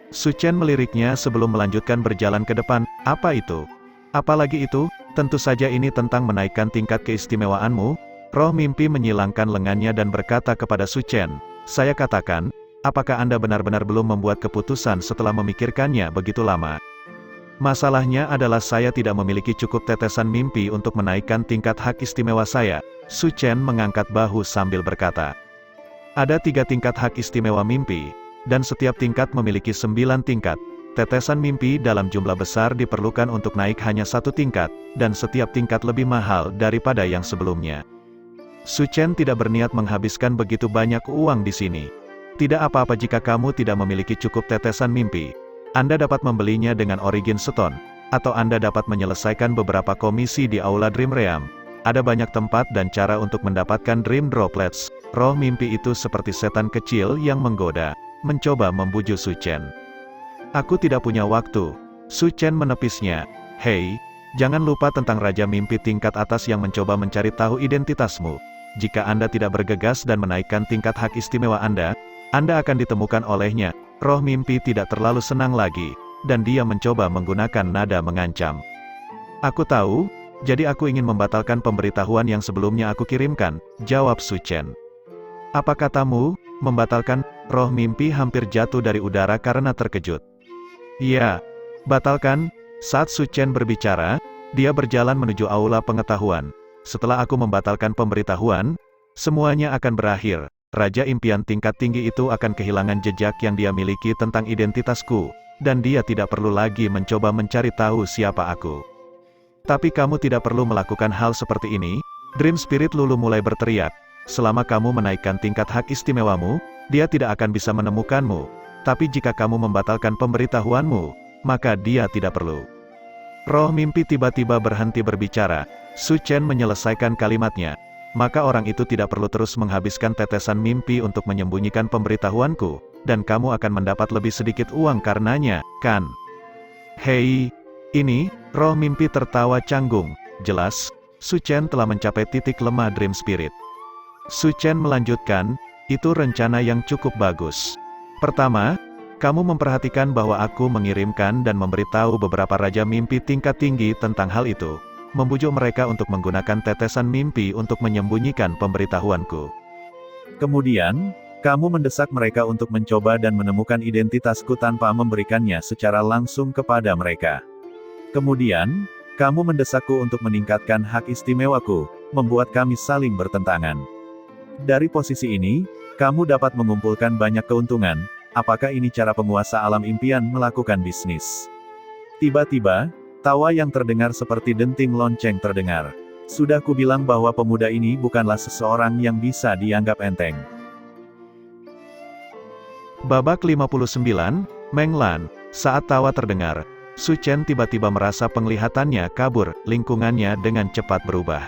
Su Chen meliriknya sebelum melanjutkan berjalan ke depan. "Apa itu?" "Apalagi itu? Tentu saja ini tentang menaikkan tingkat keistimewaanmu." Roh mimpi menyilangkan lengannya dan berkata kepada Su Chen, "Saya katakan, apakah Anda benar-benar belum membuat keputusan setelah memikirkannya begitu lama?" "Masalahnya adalah saya tidak memiliki cukup tetesan mimpi untuk menaikkan tingkat hak istimewa saya." Su Chen mengangkat bahu sambil berkata, "Ada 3 tingkat hak istimewa mimpi, dan setiap tingkat memiliki 9 tingkat. Tetesan mimpi dalam jumlah besar diperlukan untuk naik hanya 1 tingkat, dan setiap tingkat lebih mahal daripada yang sebelumnya." Su Chen tidak berniat menghabiskan begitu banyak uang di sini. "Tidak apa-apa jika kamu tidak memiliki cukup tetesan mimpi. Anda dapat membelinya dengan Origin Stone, atau Anda dapat menyelesaikan beberapa komisi di Aula Dream Realm. Ada banyak tempat dan cara untuk mendapatkan dream droplets. Roh mimpi itu seperti setan kecil yang menggoda, mencoba membujuk Su Chen. Aku tidak punya waktu. Su Chen menepisnya. Hei, jangan lupa tentang Raja Mimpi tingkat atas yang mencoba mencari tahu identitasmu. Jika Anda tidak bergegas dan menaikkan tingkat hak istimewa Anda akan ditemukan olehnya. Roh mimpi tidak terlalu senang lagi, dan dia mencoba menggunakan nada mengancam. Aku tahu, jadi aku ingin membatalkan pemberitahuan yang sebelumnya aku kirimkan, jawab Su Chen. Apa katamu, membatalkan? Roh mimpi hampir jatuh dari udara karena terkejut. Ya, batalkan. Saat Su Chen berbicara, dia berjalan menuju aula pengetahuan. Setelah aku membatalkan pemberitahuan, semuanya akan berakhir. Raja impian tingkat tinggi itu akan kehilangan jejak yang dia miliki tentang identitasku, dan dia tidak perlu lagi mencoba mencari tahu siapa aku. Tapi kamu tidak perlu melakukan hal seperti ini. Dream Spirit Lulu mulai berteriak. Selama kamu menaikkan tingkat hak istimewamu, dia tidak akan bisa menemukanmu. Tapi jika kamu membatalkan pemberitahuanmu, maka dia tidak perlu. Roh mimpi tiba-tiba berhenti berbicara. Su Chen menyelesaikan kalimatnya. Maka orang itu tidak perlu terus menghabiskan tetesan mimpi untuk menyembunyikan pemberitahuanku, dan kamu akan mendapat lebih sedikit uang karenanya, kan? Hei, ini, roh mimpi tertawa canggung. Jelas, Su Chen telah mencapai titik lemah Dream Spirit. Su Chen melanjutkan, itu rencana yang cukup bagus. Pertama, kamu memperhatikan bahwa aku mengirimkan dan memberitahu beberapa Raja Mimpi tingkat tinggi tentang hal itu. Membujuk mereka untuk menggunakan tetesan mimpi untuk menyembunyikan pemberitahuanku. Kemudian, kamu mendesak mereka untuk mencoba dan menemukan identitasku tanpa memberikannya secara langsung kepada mereka. Kemudian, kamu mendesakku untuk meningkatkan hak istimewaku, membuat kami saling bertentangan. Dari posisi ini, kamu dapat mengumpulkan banyak keuntungan. Apakah ini cara penguasa alam impian melakukan bisnis? Tiba-tiba, tawa yang terdengar seperti denting lonceng terdengar. Sudah kubilang bahwa pemuda ini bukanlah seseorang yang bisa dianggap enteng. Babak 59, Meng Lan. Saat tawa terdengar, Su Chen tiba-tiba merasa penglihatannya kabur, lingkungannya dengan cepat berubah.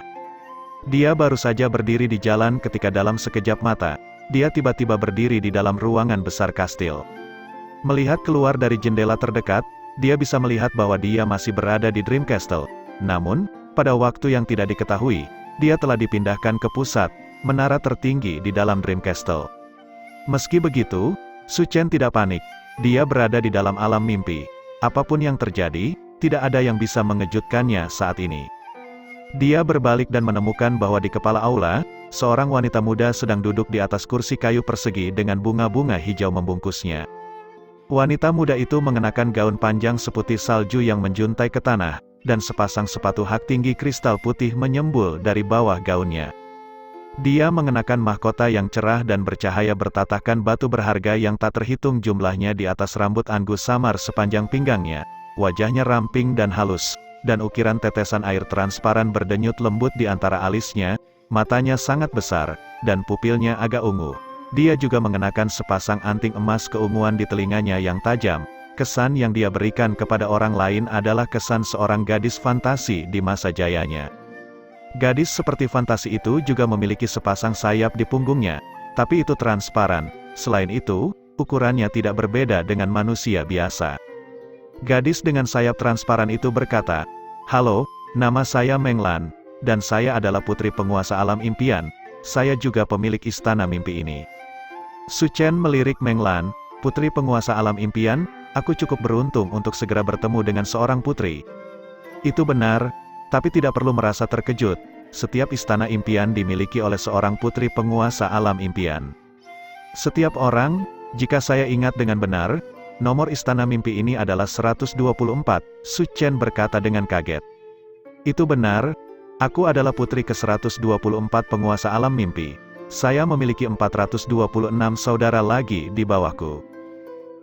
Dia baru saja berdiri di jalan ketika dalam sekejap mata, dia tiba-tiba berdiri di dalam ruangan besar kastil. Melihat keluar dari jendela terdekat, dia bisa melihat bahwa dia masih berada di Dream Castle. Namun, pada waktu yang tidak diketahui, dia telah dipindahkan ke pusat, menara tertinggi di dalam Dream Castle. Meski begitu, Su Chen tidak panik. Dia berada di dalam alam mimpi. Apapun yang terjadi, tidak ada yang bisa mengejutkannya saat ini. Dia berbalik dan menemukan bahwa di kepala aula, seorang wanita muda sedang duduk di atas kursi kayu persegi dengan bunga-bunga hijau membungkusnya. Wanita muda itu mengenakan gaun panjang seputih salju yang menjuntai ke tanah, dan sepasang sepatu hak tinggi kristal putih menyembul dari bawah gaunnya. Dia mengenakan mahkota yang cerah dan bercahaya bertatahkan batu berharga yang tak terhitung jumlahnya di atas rambut anggus samar sepanjang pinggangnya. Wajahnya ramping dan halus, dan ukiran tetesan air transparan berdenyut lembut di antara alisnya, matanya sangat besar, dan pupilnya agak ungu. Dia juga mengenakan sepasang anting emas keunguan di telinganya yang tajam. Kesan yang dia berikan kepada orang lain adalah kesan seorang gadis fantasi di masa jayanya. Gadis seperti fantasi itu juga memiliki sepasang sayap di punggungnya, tapi itu transparan. Selain itu, ukurannya tidak berbeda dengan manusia biasa. Gadis dengan sayap transparan itu berkata, "Halo, nama saya Meng Lan, dan saya adalah putri penguasa alam impian. Saya juga pemilik istana mimpi ini." Su Chen melirik Meng Lan, "Putri penguasa alam impian, aku cukup beruntung untuk segera bertemu dengan seorang putri." Itu benar, tapi tidak perlu merasa terkejut. Setiap istana impian dimiliki oleh seorang putri penguasa alam impian. Setiap orang, jika saya ingat dengan benar, nomor istana mimpi ini adalah 124, Su Chen berkata dengan kaget. Itu benar, aku adalah putri ke-124 penguasa alam mimpi. Saya memiliki 426 saudara lagi di bawahku.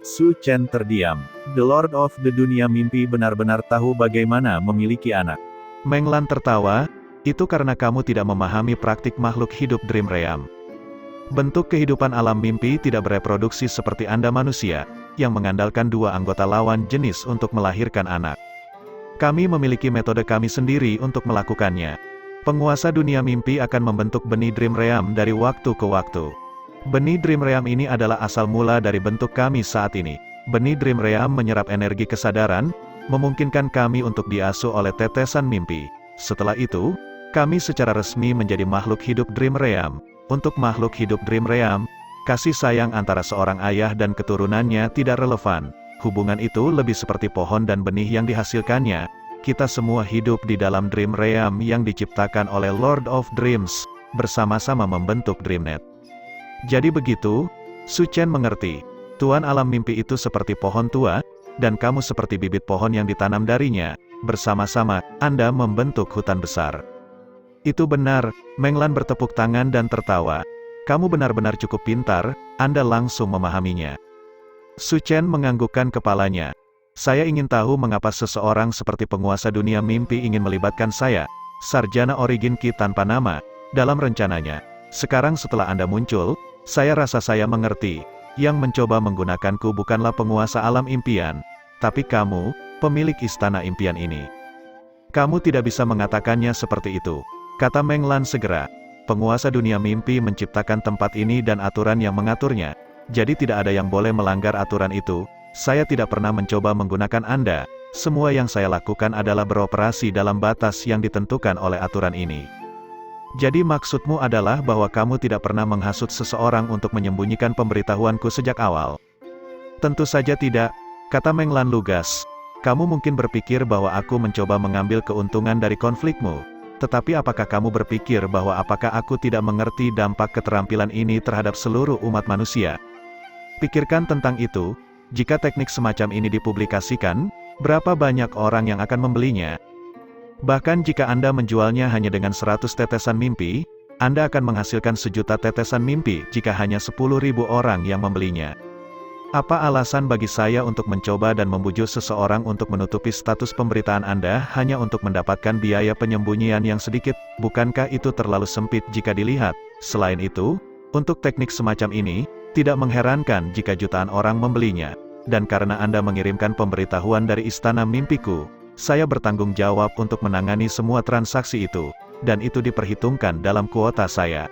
Su Chen terdiam. The Lord of the Dunia Mimpi benar-benar tahu bagaimana memiliki anak. Meng Lan tertawa, itu karena kamu tidak memahami praktik makhluk hidup Dream Realm. Bentuk kehidupan alam mimpi tidak bereproduksi seperti Anda manusia, yang mengandalkan dua anggota lawan jenis untuk melahirkan anak. Kami memiliki metode kami sendiri untuk melakukannya. Penguasa dunia mimpi akan membentuk benih Dream Realm dari waktu ke waktu. Benih Dream Realm ini adalah asal mula dari bentuk kami saat ini. Benih Dream Realm menyerap energi kesadaran, memungkinkan kami untuk diasuh oleh tetesan mimpi. Setelah itu, kami secara resmi menjadi makhluk hidup Dream Realm. Untuk makhluk hidup Dream Realm, kasih sayang antara seorang ayah dan keturunannya tidak relevan. Hubungan itu lebih seperti pohon dan benih yang dihasilkannya. Kita semua hidup di dalam Dream Realm yang diciptakan oleh Lord of Dreams, bersama-sama membentuk DreamNet. Jadi begitu, Su Chen mengerti. Tuan alam mimpi itu seperti pohon tua, dan kamu seperti bibit pohon yang ditanam darinya. Bersama-sama, Anda membentuk hutan besar. Itu benar, Meng Lan bertepuk tangan dan tertawa. Kamu benar-benar cukup pintar, Anda langsung memahaminya. Su Chen menganggukkan kepalanya. Saya ingin tahu mengapa seseorang seperti penguasa dunia mimpi ingin melibatkan saya, sarjana Origin Ki tanpa nama, dalam rencananya. Sekarang setelah Anda muncul, saya rasa saya mengerti. Yang mencoba menggunakanku bukanlah penguasa alam impian, tapi kamu, pemilik istana impian ini. Kamu tidak bisa mengatakannya seperti itu, kata Meng Lan segera. Penguasa dunia mimpi menciptakan tempat ini dan aturan yang mengaturnya, jadi tidak ada yang boleh melanggar aturan itu. Saya tidak pernah mencoba menggunakan Anda, semua yang saya lakukan adalah beroperasi dalam batas yang ditentukan oleh aturan ini. Jadi maksudmu adalah bahwa kamu tidak pernah menghasut seseorang untuk menyembunyikan pemberitahuanku sejak awal? Tentu saja tidak, kata Meng Lan lugas. Kamu mungkin berpikir bahwa aku mencoba mengambil keuntungan dari konflikmu. Tetapi apakah kamu berpikir bahwa apakah aku tidak mengerti dampak keterampilan ini terhadap seluruh umat manusia? Pikirkan tentang itu, jika teknik semacam ini dipublikasikan, berapa banyak orang yang akan membelinya? Bahkan jika Anda menjualnya hanya dengan 100 tetesan mimpi, Anda akan menghasilkan 1.000.000 tetesan mimpi jika hanya 10.000 orang yang membelinya. Apa alasan bagi saya untuk mencoba dan membujuk seseorang untuk menutupi status pemberitaan Anda hanya untuk mendapatkan biaya penyembunyian yang sedikit? Bukankah itu terlalu sempit jika dilihat? Selain itu, untuk teknik semacam ini, tidak mengherankan jika jutaan orang membelinya. Dan karena Anda mengirimkan pemberitahuan dari istana mimpiku, saya bertanggung jawab untuk menangani semua transaksi itu, dan itu diperhitungkan dalam kuota saya.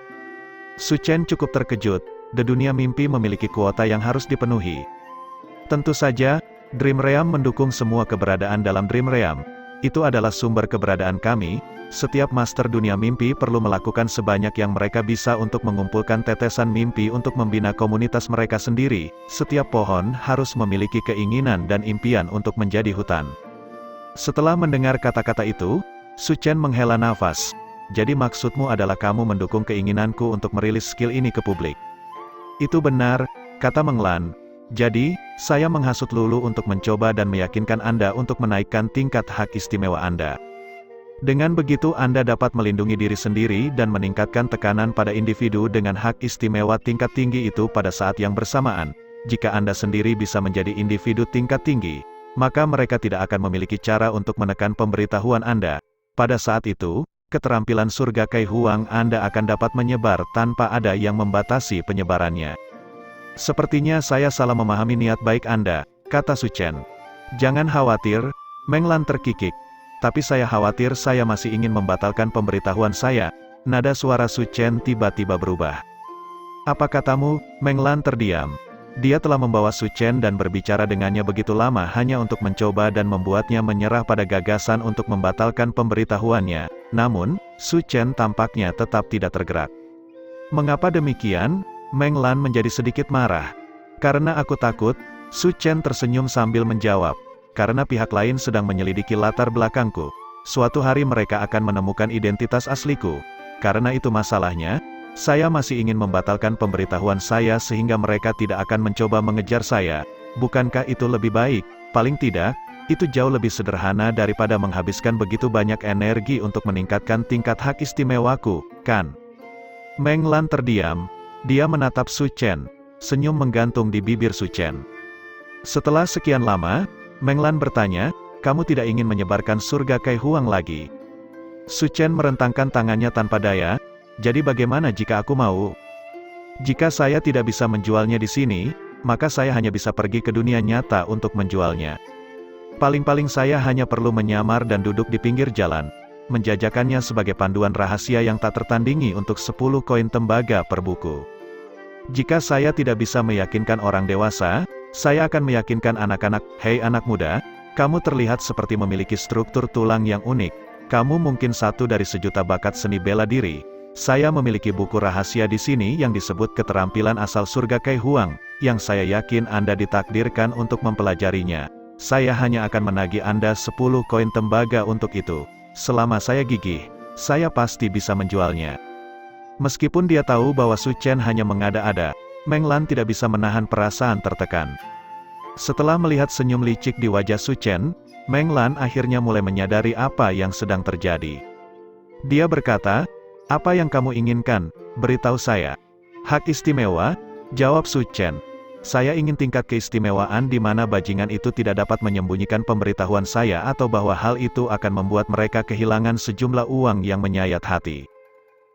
Su Chen cukup terkejut. The dunia mimpi memiliki kuota yang harus dipenuhi. Tentu saja, Dream Realm mendukung semua keberadaan dalam Dream Realm. Itu adalah sumber keberadaan kami. Setiap master dunia mimpi perlu melakukan sebanyak yang mereka bisa untuk mengumpulkan tetesan mimpi untuk membina komunitas mereka sendiri. Setiap pohon harus memiliki keinginan dan impian untuk menjadi hutan. Setelah mendengar kata-kata itu, Su Chen menghela nafas. Jadi maksudmu adalah kamu mendukung keinginanku untuk merilis skill ini ke publik? Itu benar, kata Meng Lan. Jadi, saya menghasut Lulu untuk mencoba dan meyakinkan Anda untuk menaikkan tingkat hak istimewa Anda. Dengan begitu Anda dapat melindungi diri sendiri dan meningkatkan tekanan pada individu dengan hak istimewa tingkat tinggi itu pada saat yang bersamaan. Jika Anda sendiri bisa menjadi individu tingkat tinggi, maka mereka tidak akan memiliki cara untuk menekan pemberitahuan Anda. Pada saat itu, keterampilan surga Kai Huang Anda akan dapat menyebar tanpa ada yang membatasi penyebarannya. Sepertinya saya salah memahami niat baik Anda, kata Su Chen. Jangan khawatir, Meng Lan terkikik. Tapi saya khawatir saya masih ingin membatalkan pemberitahuan saya. Nada suara Su Chen tiba-tiba berubah. Apa katamu? Meng Lan terdiam. Dia telah membawa Su Chen dan berbicara dengannya begitu lama hanya untuk mencoba dan membuatnya menyerah pada gagasan untuk membatalkan pemberitahuannya. Namun, Su Chen tampaknya tetap tidak tergerak. Mengapa demikian? Meng Lan menjadi sedikit marah. Karena aku takut, Su Chen tersenyum sambil menjawab. Karena pihak lain sedang menyelidiki latar belakangku. Suatu hari mereka akan menemukan identitas asliku. Karena itu masalahnya, saya masih ingin membatalkan pemberitahuan saya sehingga mereka tidak akan mencoba mengejar saya. Bukankah itu lebih baik? Paling tidak, itu jauh lebih sederhana daripada menghabiskan begitu banyak energi untuk meningkatkan tingkat hak istimewaku, kan? Meng Lan terdiam. Dia menatap Su Chen. Senyum menggantung di bibir Su Chen. Setelah sekian lama, Meng Lan bertanya, kamu tidak ingin menyebarkan surga Kai Huang lagi? Su Chen merentangkan tangannya tanpa daya. Jadi bagaimana jika aku mau? Jika saya tidak bisa menjualnya di sini, maka saya hanya bisa pergi ke dunia nyata untuk menjualnya. Paling-paling saya hanya perlu menyamar dan duduk di pinggir jalan. menjajakannya sebagai panduan rahasia yang tak tertandingi untuk 10 koin tembaga per buku. Jika saya tidak bisa meyakinkan orang dewasa, saya akan meyakinkan anak-anak. Hei anak muda, kamu terlihat seperti memiliki struktur tulang yang unik. Kamu mungkin satu dari sejuta bakat seni bela diri. Saya memiliki buku rahasia di sini yang disebut keterampilan asal surga Kai Huang, yang saya yakin Anda ditakdirkan untuk mempelajarinya. Saya hanya akan menagih Anda 10 koin tembaga untuk itu. Selama saya gigih, saya pasti bisa menjualnya. Meskipun dia tahu bahwa Su Chen hanya mengada-ada, Meng Lan tidak bisa menahan perasaan tertekan. Setelah melihat senyum licik di wajah Su Chen, Meng Lan akhirnya mulai menyadari apa yang sedang terjadi. Dia berkata, "Apa yang kamu inginkan? Beritahu saya." "Hak istimewa," jawab Su Chen. "Saya ingin tingkat keistimewaan di mana bajingan itu tidak dapat menyembunyikan pemberitahuan saya atau bahwa hal itu akan membuat mereka kehilangan sejumlah uang yang menyayat hati."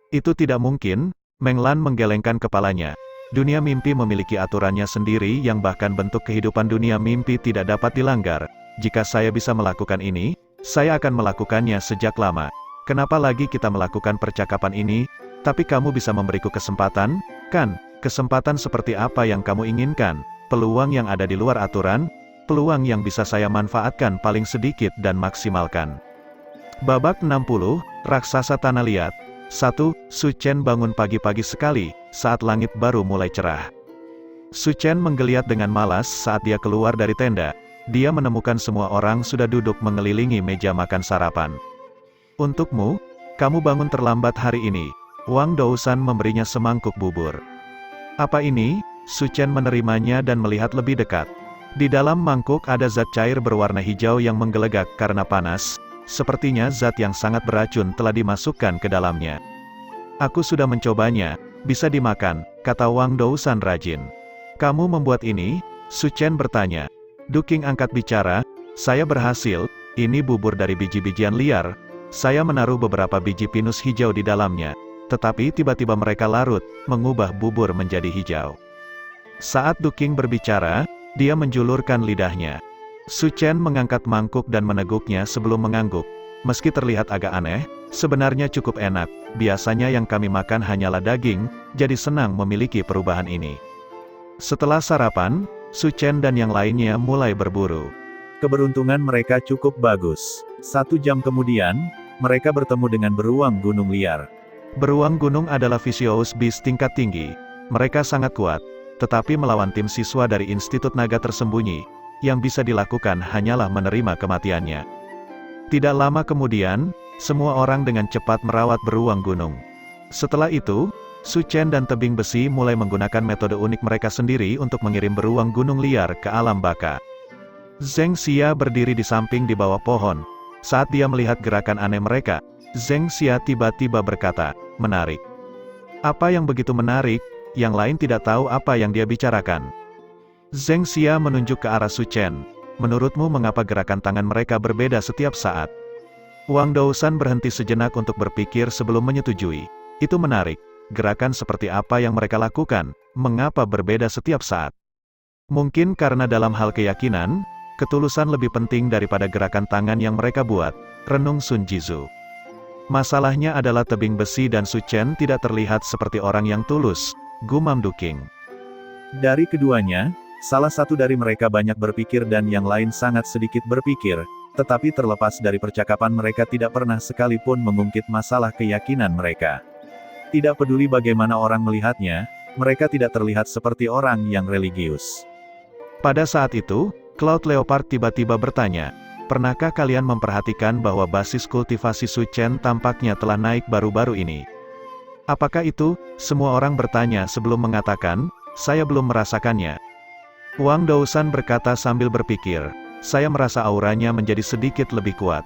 "Itu tidak mungkin," Meng Lan menggelengkan kepalanya. "Dunia mimpi memiliki aturannya sendiri yang bahkan bentuk kehidupan dunia mimpi tidak dapat dilanggar. Jika saya bisa melakukan ini, saya akan melakukannya sejak lama. Kenapa lagi kita melakukan percakapan ini? Tapi kamu bisa memberiku kesempatan, kan? Kesempatan seperti apa yang kamu inginkan? Peluang yang ada di luar aturan? Peluang yang bisa saya manfaatkan paling sedikit dan maksimalkan." Babak 60, Raksasa Tanah Liat. 1. Su Chen bangun pagi-pagi sekali, saat langit baru mulai cerah. Su Chen menggeliat dengan malas saat dia keluar dari tenda. Dia menemukan semua orang sudah duduk mengelilingi meja makan sarapan. "Untukmu, kamu bangun terlambat hari ini." Wang Dousan memberinya semangkuk bubur. "Apa ini?" Su Chen menerimanya dan melihat lebih dekat. Di dalam mangkuk ada zat cair berwarna hijau yang menggelegak karena panas. Sepertinya zat yang sangat beracun telah dimasukkan ke dalamnya. "Aku sudah mencobanya, bisa dimakan," kata Wang Dousan rajin. "Kamu membuat ini?" Su Chen bertanya. Duking angkat bicara, "Saya berhasil, ini bubur dari biji-bijian liar. Saya menaruh beberapa biji pinus hijau di dalamnya. Tetapi tiba-tiba mereka larut, mengubah bubur menjadi hijau." Saat Duking berbicara, dia menjulurkan lidahnya. Su Chen mengangkat mangkuk dan meneguknya sebelum mengangguk. "Meski terlihat agak aneh, sebenarnya cukup enak. Biasanya yang kami makan hanyalah daging, jadi senang memiliki perubahan ini." Setelah sarapan, Su Chen dan yang lainnya mulai berburu. Keberuntungan mereka cukup bagus. 1 jam kemudian, mereka bertemu dengan beruang gunung liar. Beruang gunung adalah Vicious Beast tingkat tinggi. Mereka sangat kuat, tetapi melawan tim siswa dari Institut Naga Tersembunyi, yang bisa dilakukan hanyalah menerima kematiannya. Tidak lama kemudian, semua orang dengan cepat merawat beruang gunung. Setelah itu, Su Chen dan Tebing Besi mulai menggunakan metode unik mereka sendiri untuk mengirim beruang gunung liar ke alam baka. Zheng Xia berdiri di samping di bawah pohon. Saat dia melihat gerakan aneh mereka, Zheng Xia tiba-tiba berkata, "Menarik." "Apa yang begitu menarik?" Yang lain tidak tahu apa yang dia bicarakan. Zheng Xia menunjuk ke arah Su Chen. "Menurutmu mengapa gerakan tangan mereka berbeda setiap saat?" Wang Dousan berhenti sejenak untuk berpikir sebelum menyetujui. "Itu menarik. Gerakan seperti apa yang mereka lakukan, mengapa berbeda setiap saat?" "Mungkin karena dalam hal keyakinan, ketulusan lebih penting daripada gerakan tangan yang mereka buat," renung Sun Jizu. "Masalahnya adalah Tebing Besi dan Su Chen tidak terlihat seperti orang yang tulus," gumam Duking. Dari keduanya, salah satu dari mereka banyak berpikir dan yang lain sangat sedikit berpikir, tetapi terlepas dari percakapan mereka tidak pernah sekalipun mengungkit masalah keyakinan mereka. Tidak peduli bagaimana orang melihatnya, mereka tidak terlihat seperti orang yang religius. Pada saat itu, Cloud Leopard tiba-tiba bertanya, "Pernahkah kalian memperhatikan bahwa basis kultivasi Su Chen tampaknya telah naik baru-baru ini?" "Apakah itu?" Semua orang bertanya sebelum mengatakan, "Saya belum merasakannya." Wang Dousan berkata sambil berpikir, "Saya merasa auranya menjadi sedikit lebih kuat."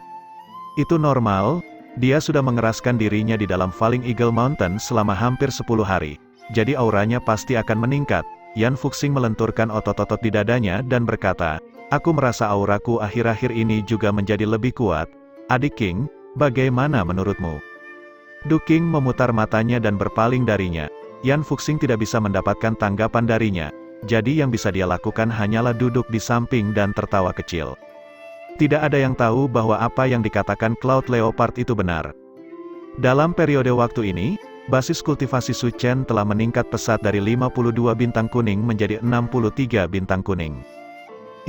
"Itu normal, dia sudah mengeraskan dirinya di dalam Falling Eagle Mountain selama hampir 10 hari. Jadi auranya pasti akan meningkat." Yan Fuxing melenturkan otot-otot di dadanya dan berkata, "Aku merasa auraku akhir-akhir ini juga menjadi lebih kuat. Adik King, bagaimana menurutmu?" Duking memutar matanya dan berpaling darinya. Yan Fuxing tidak bisa mendapatkan tanggapan darinya, jadi yang bisa dia lakukan hanyalah duduk di samping dan tertawa kecil. Tidak ada yang tahu bahwa apa yang dikatakan Cloud Leopard itu benar. Dalam periode waktu ini, basis kultivasi Su Chen telah meningkat pesat dari 52 bintang kuning menjadi 63 bintang kuning.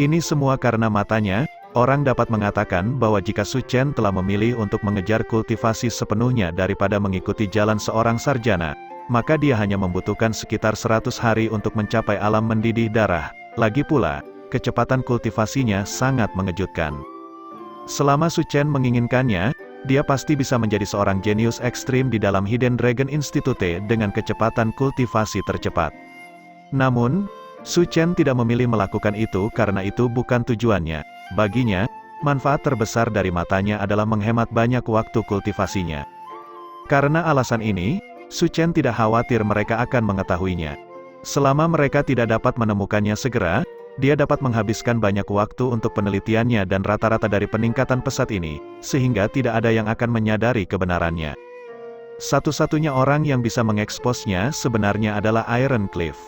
Ini semua karena matanya. Orang dapat mengatakan bahwa jika Su Chen telah memilih untuk mengejar kultivasi sepenuhnya daripada mengikuti jalan seorang sarjana, maka dia hanya membutuhkan sekitar 100 hari untuk mencapai alam mendidih darah. Lagi pula, kecepatan kultivasinya sangat mengejutkan. Selama Su Chen menginginkannya, dia pasti bisa menjadi seorang jenius ekstrim di dalam Hidden Dragon Institute dengan kecepatan kultivasi tercepat. Namun, Su Chen tidak memilih melakukan itu karena itu bukan tujuannya. Baginya, manfaat terbesar dari matanya adalah menghemat banyak waktu kultivasinya. Karena alasan ini, Su Chen tidak khawatir mereka akan mengetahuinya. Selama mereka tidak dapat menemukannya segera, dia dapat menghabiskan banyak waktu untuk penelitiannya dan rata-rata dari peningkatan pesat ini, sehingga tidak ada yang akan menyadari kebenarannya. Satu-satunya orang yang bisa mengeksposnya sebenarnya adalah Iron Cliff.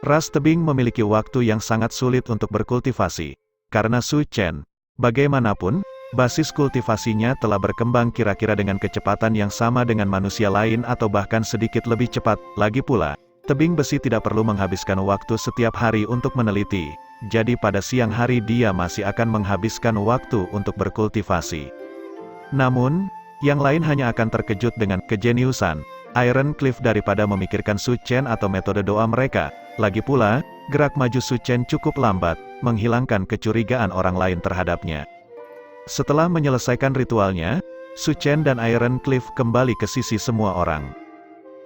Ras tebing memiliki waktu yang sangat sulit untuk berkultivasi. Karena Su Chen, bagaimanapun, basis kultivasinya telah berkembang kira-kira dengan kecepatan yang sama dengan manusia lain atau bahkan sedikit lebih cepat. Lagi pula, tebing besi tidak perlu menghabiskan waktu setiap hari untuk meneliti. Jadi pada siang hari dia masih akan menghabiskan waktu untuk berkultivasi. Namun, yang lain hanya akan terkejut dengan kejeniusan Iron Cliff daripada memikirkan Su Chen atau metode doa mereka. Lagi pula, gerak maju Su Chen cukup lambat, menghilangkan kecurigaan orang lain terhadapnya. Setelah menyelesaikan ritualnya, Su Chen dan Iron Cliff kembali ke sisi semua orang.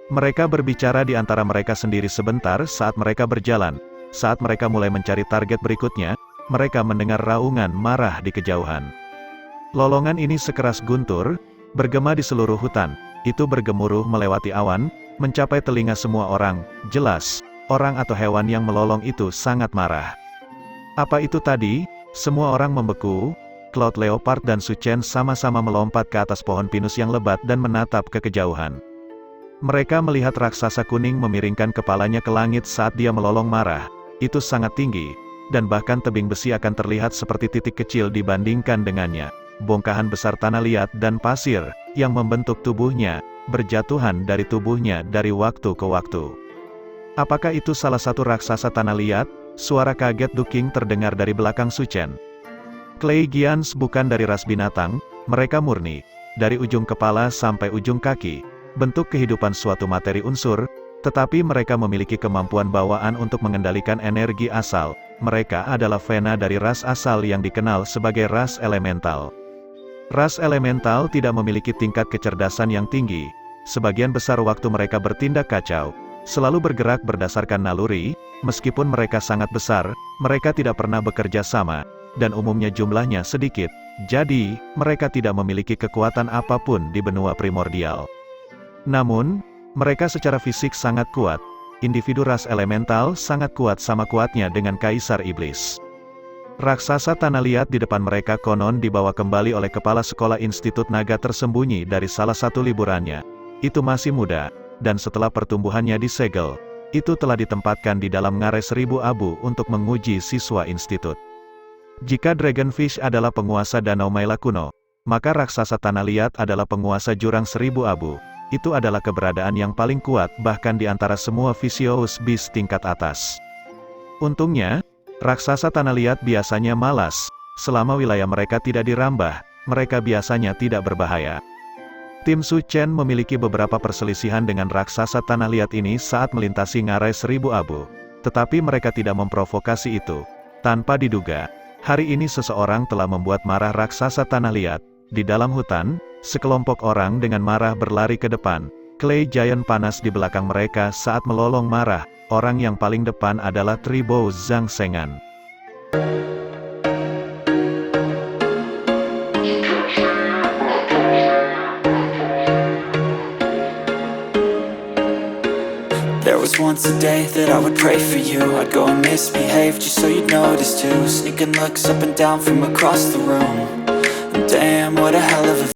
Mereka berbicara di antara mereka sendiri sebentar saat mereka berjalan. Saat mereka mulai mencari target berikutnya, mereka mendengar raungan marah di kejauhan. Lolongan ini sekeras guntur, bergema di seluruh hutan. Itu bergemuruh melewati awan, mencapai telinga semua orang. Jelas, orang atau hewan yang melolong itu sangat marah. Apa itu tadi? Semua orang membeku. Cloud Leopard dan Su Chen sama-sama melompat ke atas pohon pinus yang lebat dan menatap ke kejauhan. Mereka melihat raksasa kuning memiringkan kepalanya ke langit saat dia melolong marah. Itu sangat tinggi, dan bahkan tebing besi akan terlihat seperti titik kecil dibandingkan dengannya. Bongkahan besar tanah liat dan pasir, yang membentuk tubuhnya, berjatuhan dari tubuhnya dari waktu ke waktu. Apakah itu salah satu raksasa tanah liat? Suara kaget duking terdengar dari belakang Su Chen. Clay Giants bukan dari ras binatang, mereka murni. Dari ujung kepala sampai ujung kaki, bentuk kehidupan suatu materi unsur, tetapi mereka memiliki kemampuan bawaan untuk mengendalikan energi asal. Mereka adalah Vena dari ras asal yang dikenal sebagai ras elemental. Ras elemental tidak memiliki tingkat kecerdasan yang tinggi. Sebagian besar waktu mereka bertindak kacau, selalu bergerak berdasarkan naluri. Meskipun mereka sangat besar, mereka tidak pernah bekerja sama, dan umumnya jumlahnya sedikit. Jadi, mereka tidak memiliki kekuatan apapun di benua primordial. Namun, mereka secara fisik sangat kuat. Individu ras elemental sangat kuat sama kuatnya dengan Kaisar Iblis. Raksasa tanah liat di depan mereka konon dibawa kembali oleh kepala sekolah Institut Naga tersembunyi dari salah satu liburannya. Itu masih muda, dan setelah pertumbuhannya disegel, itu telah ditempatkan di dalam ngarai 1000 abu untuk menguji siswa institut. Jika Dragonfish adalah penguasa Danau Maila kuno, maka raksasa tanah liat adalah penguasa jurang 1000 abu. Itu adalah keberadaan yang paling kuat bahkan di antara semua Vicious Beast tingkat atas. Untungnya, raksasa tanah liat biasanya malas. Selama wilayah mereka tidak dirambah, mereka biasanya tidak berbahaya. Tim Su Chen memiliki beberapa perselisihan dengan raksasa tanah liat ini saat melintasi ngarai 1000 abu. Tetapi mereka tidak memprovokasi itu. Tanpa diduga, hari ini seseorang telah membuat marah raksasa tanah liat. Di dalam hutan, sekelompok orang dengan marah berlari ke depan. Clay Giant panas di belakang mereka saat melolong marah. Orang yang paling depan adalah Tribo Zhang Sengan. There was once a day that I would pray for you. I'd go and misbehave just so you'd notice too. Sneaking looks up and down from across the room. Damn, what a hell of a